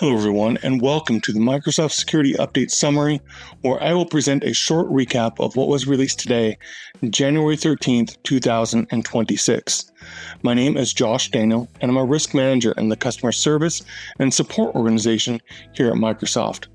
Hello everyone, and welcome to the Microsoft Security Update Summary, where I will present a short recap of what was released today, January 13th, 2026. My name is Josh Daniel, and I'm a risk manager in the customer service and support organization here at Microsoft.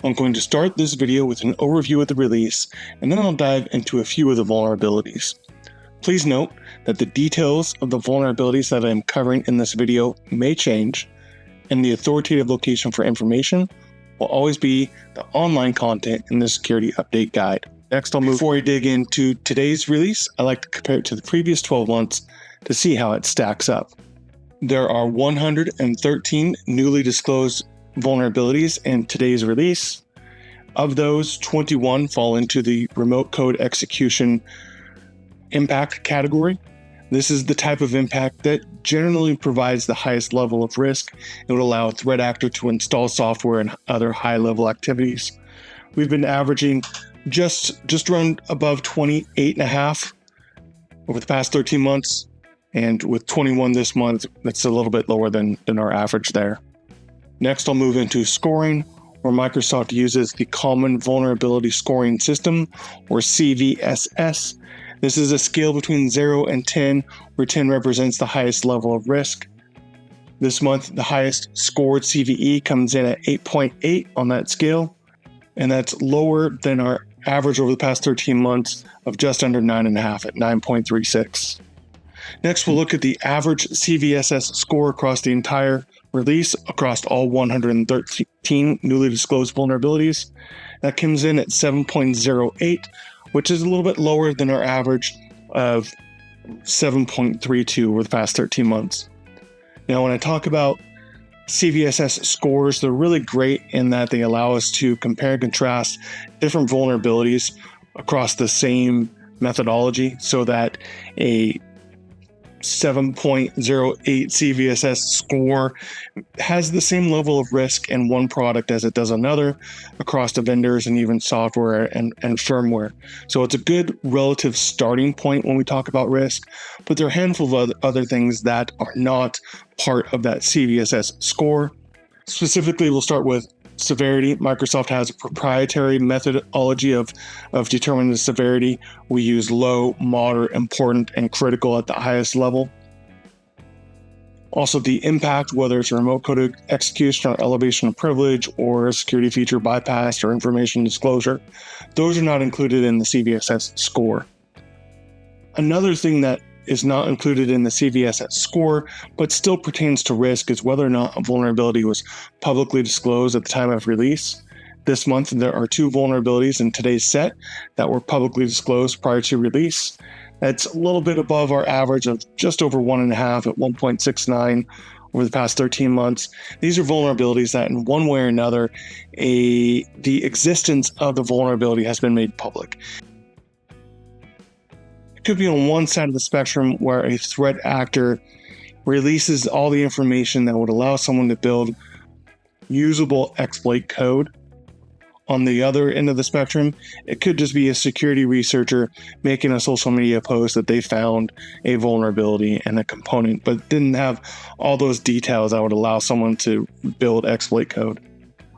I'm going to start this video with an overview of the release, and then I'll dive into a few of the vulnerabilities. Please note that the details of the vulnerabilities that I am covering in this video may change, and the authoritative location for information will always be the online content in the Security Update Guide. Next, before I dig into today's release, I like to compare it to the previous 12 months to see how it stacks up. There are 113 newly disclosed vulnerabilities in today's release. Of those, 21 fall into the remote code execution impact category. This is the type of impact that generally provides the highest level of risk. It would allow a threat actor to install software and other high-level activities. We've been averaging just around above 28.5 over the past 13 months, and with 21 this month, that's a little bit lower than our average there. Next, I'll move into scoring, where Microsoft uses the Common Vulnerability Scoring System, or CVSS. This is a scale between 0 and 10, where 10 represents the highest level of risk. This month, the highest scored CVE comes in at 8.8 on that scale, and that's lower than our average over the past 13 months of just under 9.5 at 9.36. Next, we'll look at the average CVSS score across the entire release, across all 113 newly disclosed vulnerabilities. That comes in at 7.08, which is a little bit lower than our average of 7.32 over the past 13 months. Now, when I talk about CVSS scores, they're really great in that they allow us to compare and contrast different vulnerabilities across the same methodology, so that a 7.08 CVSS score has the same level of risk in one product as it does another across the vendors and even software and firmware. So it's a good relative starting point when we talk about risk, but there are a handful of other things that are not part of that CVSS score. Specifically, we'll start with severity. Microsoft has a proprietary methodology of determining the severity. We use low, moderate, important, and critical at the highest level. Also, the impact, whether it's a remote code execution or elevation of privilege or a security feature bypass or information disclosure, those are not included in the CVSS score. Another thing that is not included in the CVSS score, but still pertains to risk, is whether or not a vulnerability was publicly disclosed at the time of release. This month, there are 2 vulnerabilities in today's set that were publicly disclosed prior to release. That's a little bit above our average of just over 1.5 at 1.69 over the past 13 months. These are vulnerabilities that in one way or another, the existence of the vulnerability has been made public. Could be on one side of the spectrum where a threat actor releases all the information that would allow someone to build usable exploit code. On the other end of the spectrum, it could just be a security researcher making a social media post that they found a vulnerability in a component, but didn't have all those details that would allow someone to build exploit code.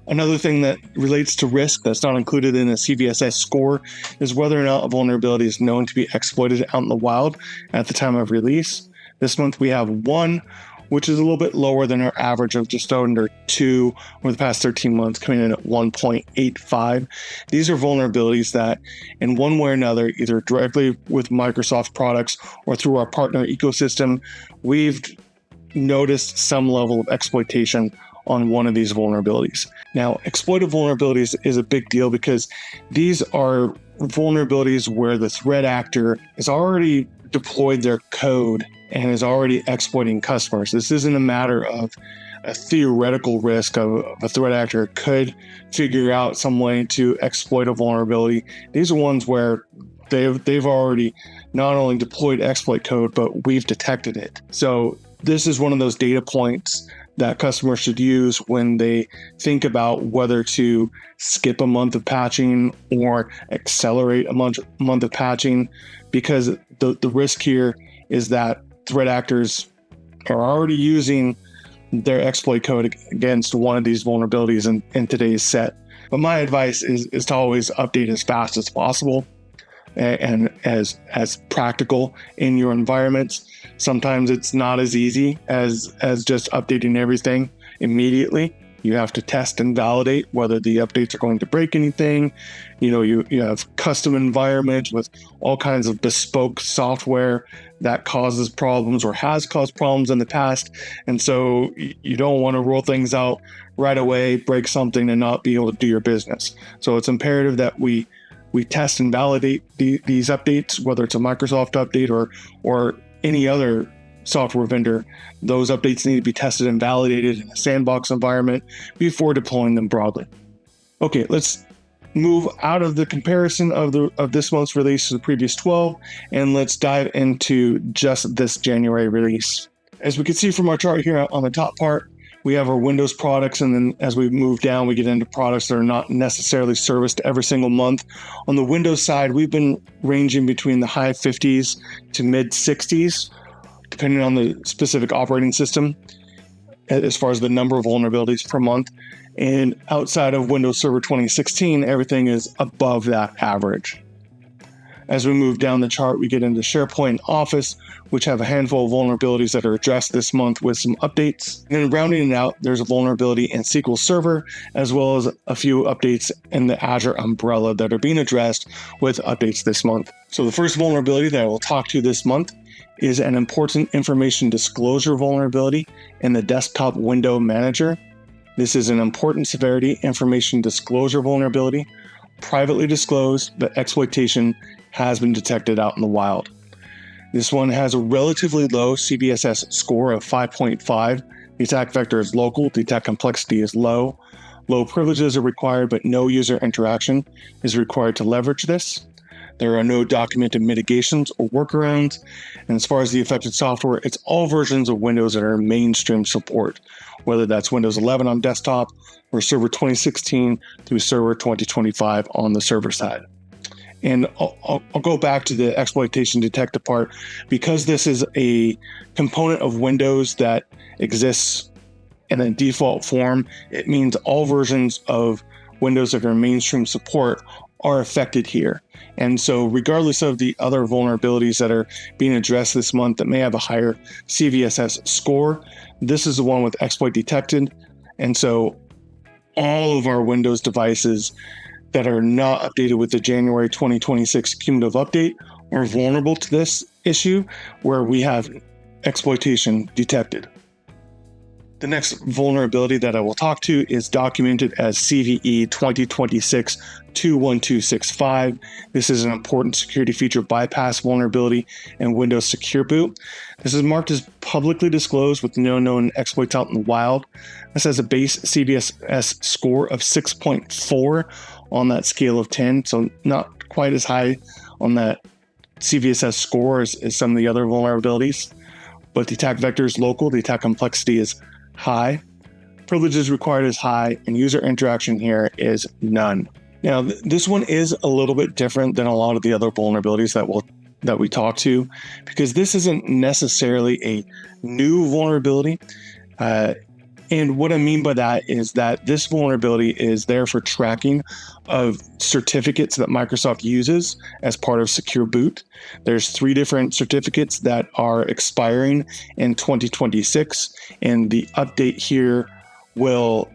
Another thing that relates to risk that's not included in a CVSS score is whether or not a vulnerability is known to be exploited out in the wild at the time of release. This month we have 1, which is a little bit lower than our average of just under 2 over the past 13 months, coming in at 1.85. These are vulnerabilities that, in one way or another, either directly with Microsoft products or through our partner ecosystem, we've noticed some level of exploitation on one of these vulnerabilities. Now, exploited vulnerabilities is a big deal because these are vulnerabilities where the threat actor has already deployed their code and is already exploiting customers. This isn't a matter of a theoretical risk of a threat actor could figure out some way to exploit a vulnerability. These are ones where they've already not only deployed exploit code, but we've detected it. So this is one of those data points that customers should use when they think about whether to skip a month of patching or accelerate a month of patching, because the risk here is that threat actors are already using their exploit code against one of these vulnerabilities in today's set. But my advice is to always update as fast as possible and as practical in your environments. Sometimes it's not as easy as just updating everything immediately. You have to test and validate whether the updates are going to break anything. You have custom environments with all kinds of bespoke software that causes problems or has caused problems in the past. And so you don't want to roll things out right away, break something, and not be able to do your business. So it's imperative that we test and validate these updates, whether it's a Microsoft update or any other software vendor. Those updates need to be tested and validated in a sandbox environment before deploying them broadly. Okay, let's move out of the comparison of this month's release to the previous 12, and let's dive into just this January release. As we can see from our chart here on the top part, we have our Windows products, and then as we move down, we get into products that are not necessarily serviced every single month. On the Windows side, we've been ranging between the high 50s to mid 60s, depending on the specific operating system, as far as the number of vulnerabilities per month. And outside of Windows Server 2016, everything is above that average. As we move down the chart, we get into SharePoint and Office, which have a handful of vulnerabilities that are addressed this month with some updates. And then rounding it out, there's a vulnerability in SQL Server, as well as a few updates in the Azure umbrella that are being addressed with updates this month. So the first vulnerability that I will talk to this month is an important information disclosure vulnerability in the desktop window manager. This is an important severity information disclosure vulnerability, privately disclosed, but exploitation has been detected out in the wild. This one has a relatively low CVSS score of 5.5. The attack vector is local, the attack complexity is low. Low privileges are required, but no user interaction is required to leverage this. There are no documented mitigations or workarounds. And as far as the affected software, it's all versions of Windows that are mainstream support, whether that's Windows 11 on desktop or Server 2016 through Server 2025 on the server side. And I'll go back to the exploitation detected part. Because this is a component of Windows that exists in a default form, it means all versions of Windows that are mainstream support are affected here. And so regardless of the other vulnerabilities that are being addressed this month that may have a higher CVSS score, this is the one with exploit detected. And so all of our Windows devices that are not updated with the January 2026 cumulative update are vulnerable to this issue where we have exploitation detected. The next vulnerability that I will talk to is documented as CVE 2026-21265. This is an important security feature bypass vulnerability in Windows Secure Boot. This is marked as publicly disclosed with no known exploits out in the wild. This has a base CVSS score of 6.4 on that scale of 10, so not quite as high on that CVSS score as some of the other vulnerabilities. But the attack vector is local, the attack complexity is high, privileges required is high, and user interaction here is none. Now, this one is a little bit different than a lot of the other vulnerabilities that we talk to, because this isn't necessarily a new vulnerability. And what I mean by that is that this vulnerability is there for tracking of certificates that Microsoft uses as part of Secure Boot. There's 3 different certificates that are expiring in 2026, and the update here will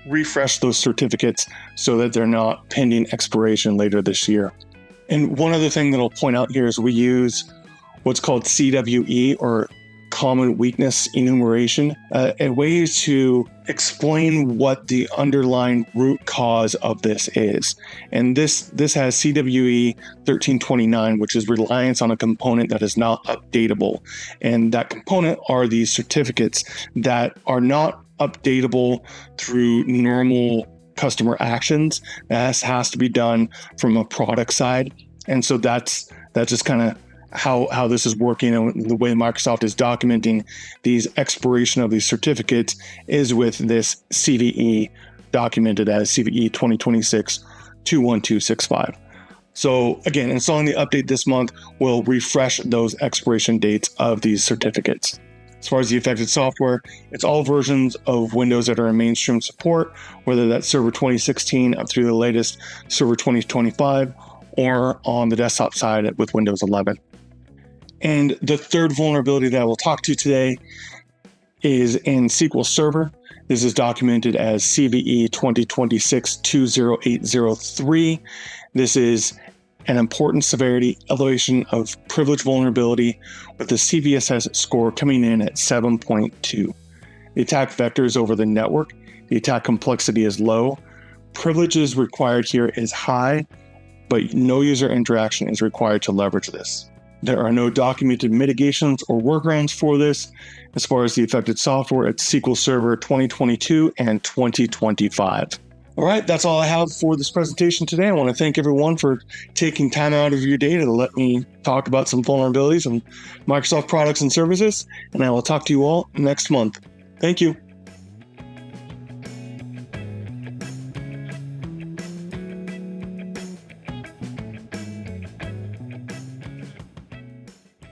refresh those certificates so that they're not pending expiration later this year. And one other thing that I'll point out here is we use what's called CWE, or Common Weakness Enumeration, a way to explain what the underlying root cause of this is. And this has CWE 1329, which is reliance on a component that is not updatable. And that component are these certificates that are not updatable through normal customer actions. That has to be done from a product side. And so that's just kind of how this is working, and the way Microsoft is documenting these expiration of these certificates is with this CVE documented as CVE 2026-21265. So again, installing the update this month will refresh those expiration dates of these certificates. As far as the affected software, it's all versions of Windows that are in mainstream support, whether that's Server 2016 up through the latest Server 2025, or on the desktop side with Windows 11. And the third vulnerability that I will talk to today is in SQL Server. This is documented as CVE 2026-20803. This is an important severity elevation of privilege vulnerability with the CVSS score coming in at 7.2. The attack vector is over the network. The attack complexity is low. Privileges required here is high, but no user interaction is required to leverage this. There are no documented mitigations or workarounds for this. As far as the affected software, it's SQL Server 2022 and 2025. All right, that's all I have for this presentation today. I want to thank everyone for taking time out of your day to let me talk about some vulnerabilities and Microsoft products and services, and I will talk to you all next month. Thank you.